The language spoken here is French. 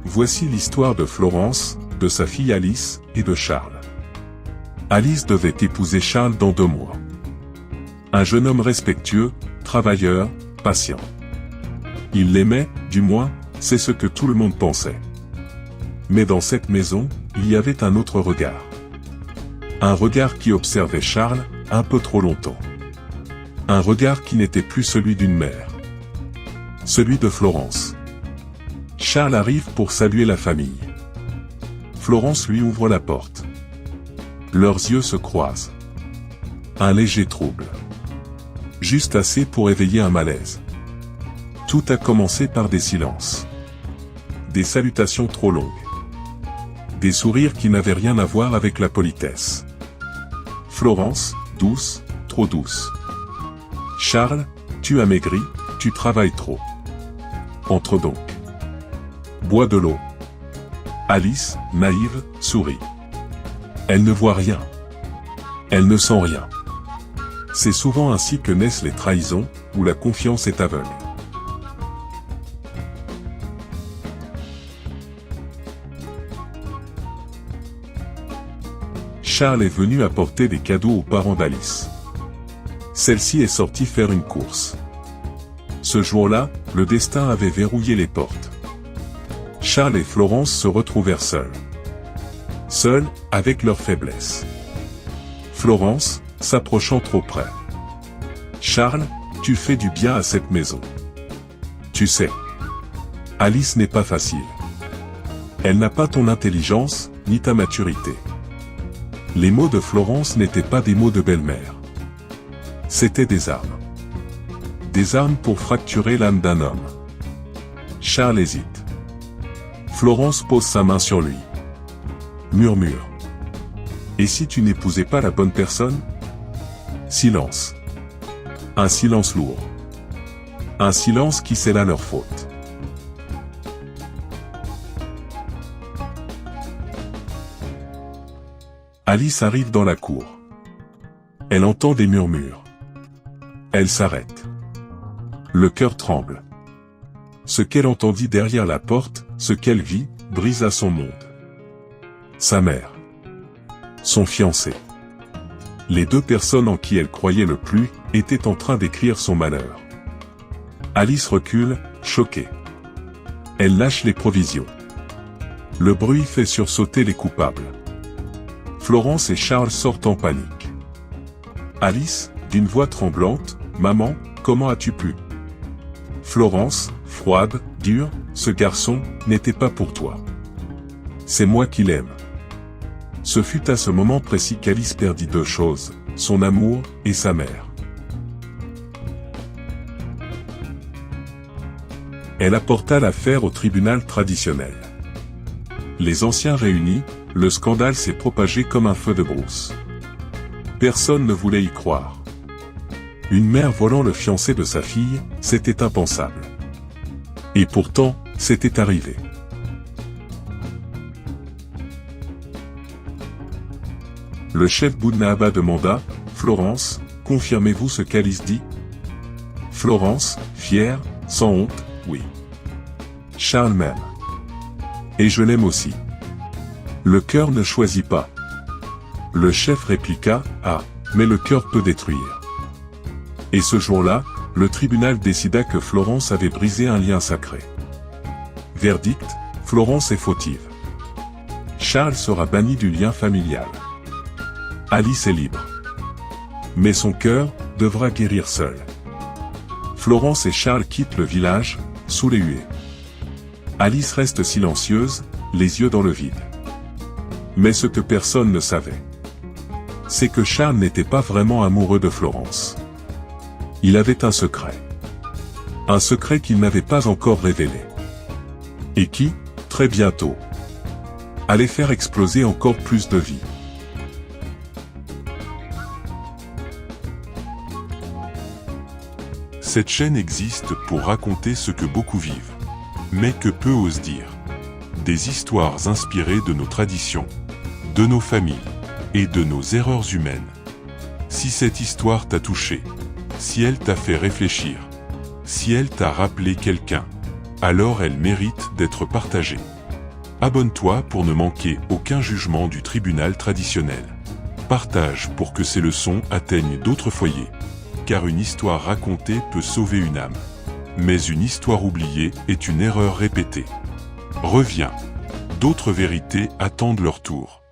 Voici l'histoire de Florence, de sa fille Alice, et de Charles. Alice devait épouser Charles dans 2 mois. Un jeune homme respectueux, travailleur, patient. Il l'aimait, du moins, c'est ce que tout le monde pensait. Mais dans cette maison, il y avait un autre regard. Un regard qui observait Charles, un peu trop longtemps. Un regard qui n'était plus celui d'une mère. Celui de Florence. Charles arrive pour saluer la famille. Florence lui ouvre la porte. Leurs yeux se croisent. Un léger trouble. Juste assez pour éveiller un malaise. Tout a commencé par des silences. Des salutations trop longues. Des sourires qui n'avaient rien à voir avec la politesse. Florence, douce, trop douce. Charles, tu as maigri, tu travailles trop. Entre donc. Bois de l'eau. Alice, naïve, sourit. Elle ne voit rien. Elle ne sent rien. C'est souvent ainsi que naissent les trahisons, où la confiance est aveugle. Charles est venu apporter des cadeaux aux parents d'Alice. Celle-ci est sortie faire une course. Ce jour-là, le destin avait verrouillé les portes. Charles et Florence se retrouvèrent seuls. Seuls, avec leurs faiblesses. Florence, s'approchant trop près. Charles, tu fais du bien à cette maison. Tu sais. Alice n'est pas facile. Elle n'a pas ton intelligence, ni ta maturité. Les mots de Florence n'étaient pas des mots de belle-mère. C'étaient des armes. Des armes pour fracturer l'âme d'un homme. Charles hésite. Florence pose sa main sur lui. Murmure. Et si tu n'épousais pas la bonne personne? Silence. Un silence lourd. Un silence qui scella leur faute. Alice arrive dans la cour. Elle entend des murmures. Elle s'arrête. Le cœur tremble. Ce qu'elle entendit derrière la porte, ce qu'elle vit, brisa son monde. Sa mère. Son fiancé. Les 2 personnes en qui elle croyait le plus, étaient en train d'écrire son malheur. Alice recule, choquée. Elle lâche les provisions. Le bruit fait sursauter les coupables. Florence et Charles sortent en panique. Alice, d'une voix tremblante, « Maman, comment as-tu pu ?» Florence, froide, dure, « Ce garçon, n'était pas pour toi. C'est moi qui l'aime. » Ce fut à ce moment précis qu'Alice perdit 2 choses, son amour, et sa mère. Elle apporta l'affaire au tribunal traditionnel. Les anciens réunis, le scandale s'est propagé comme un feu de brousse. Personne ne voulait y croire. Une mère volant le fiancé de sa fille, c'était impensable. Et pourtant, c'était arrivé. Le chef Boudnahaba demanda, « Florence, confirmez-vous ce qu'Alice dit ?» Florence, fière, sans honte, « Oui. Charles m'aime. Et je l'aime aussi. Le cœur ne choisit pas. » Le chef répliqua, « Ah, mais le cœur peut détruire. » Et ce jour-là, le tribunal décida que Florence avait brisé un lien sacré. Verdict, Florence est fautive. Charles sera banni du lien familial. Alice est libre. Mais son cœur devra guérir seul. Florence et Charles quittent le village, sous les huées. Alice reste silencieuse, les yeux dans le vide. Mais ce que personne ne savait, c'est que Charles n'était pas vraiment amoureux de Florence. Il avait un secret. Un secret qu'il n'avait pas encore révélé. Et qui, très bientôt, allait faire exploser encore plus de vies. Cette chaîne existe pour raconter ce que beaucoup vivent, mais que peu osent dire. Des histoires inspirées de nos traditions, de nos familles, et de nos erreurs humaines. Si cette histoire t'a touché, si elle t'a fait réfléchir, si elle t'a rappelé quelqu'un, alors elle mérite d'être partagée. Abonne-toi pour ne manquer aucun jugement du tribunal traditionnel. Partage pour que ces leçons atteignent d'autres foyers. Car une histoire racontée peut sauver une âme. Mais une histoire oubliée est une erreur répétée. Reviens. D'autres vérités attendent leur tour.